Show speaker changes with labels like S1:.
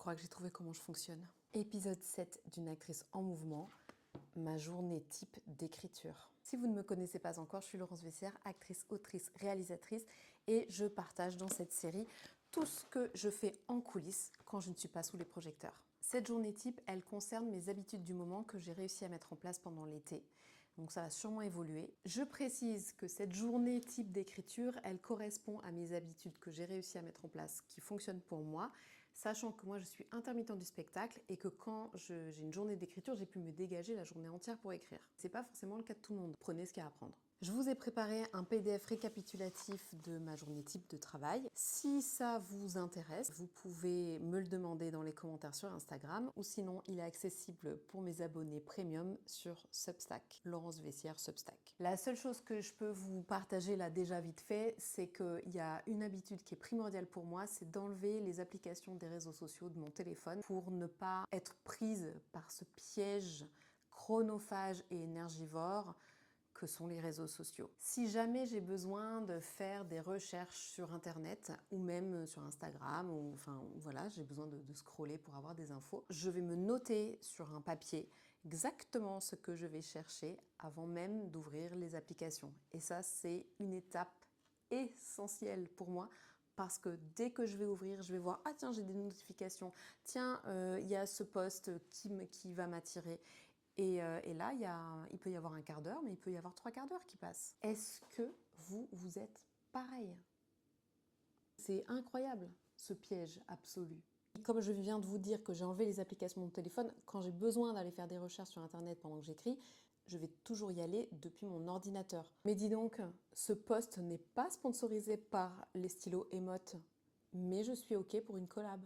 S1: crois que j'ai trouvé comment je fonctionne. Épisode 7 d'une actrice en mouvement, ma journée type d'écriture. Si vous ne me connaissez pas encore, je suis Laurence Vessière, actrice, autrice, réalisatrice et je partage dans cette série tout ce que je fais en coulisses quand je ne suis pas sous les projecteurs. Cette journée type, elle concerne mes habitudes du moment que j'ai réussi à mettre en place pendant l'été. Donc ça va sûrement évoluer. Je précise que cette journée type d'écriture, elle correspond à mes habitudes que j'ai réussi à mettre en place, qui fonctionnent pour moi, sachant que moi je suis intermittente du spectacle et que quand j'ai une journée d'écriture, j'ai pu me dégager la journée entière pour écrire. C'est pas forcément le cas de tout le monde. Prenez ce qu'il y a à apprendre. Je vous ai préparé un PDF récapitulatif de ma journée type de travail. Si ça vous intéresse, vous pouvez me le demander dans les commentaires sur Instagram ou sinon il est accessible pour mes abonnés premium sur Substack, Laurence Vessière Substack. La seule chose que je peux vous partager là déjà vite fait, c'est qu'il y a une habitude qui est primordiale pour moi, c'est d'enlever les applications des réseaux sociaux de mon téléphone pour ne pas être prise par ce piège chronophage et énergivore que sont les réseaux sociaux. Si jamais j'ai besoin de faire des recherches sur internet ou même sur Instagram, ou enfin voilà, j'ai besoin de scroller pour avoir des infos, je vais me noter sur un papier exactement ce que je vais chercher avant même d'ouvrir les applications. Et ça, c'est une étape essentielle pour moi parce que dès que je vais ouvrir, je vais voir « Ah tiens, j'ai des notifications, tiens, il y a ce post qui va m'attirer ». Et là, il peut y avoir un quart d'heure, mais il peut y avoir 3/4 d'heure qui passent. Est-ce que vous êtes pareil? C'est incroyable, ce piège absolu. Comme je viens de vous dire que j'ai enlevé les applications de mon téléphone, quand j'ai besoin d'aller faire des recherches sur Internet pendant que j'écris, je vais toujours y aller depuis mon ordinateur. Mais dis donc, ce post n'est pas sponsorisé par les stylos Emote, mais je suis OK pour une collab.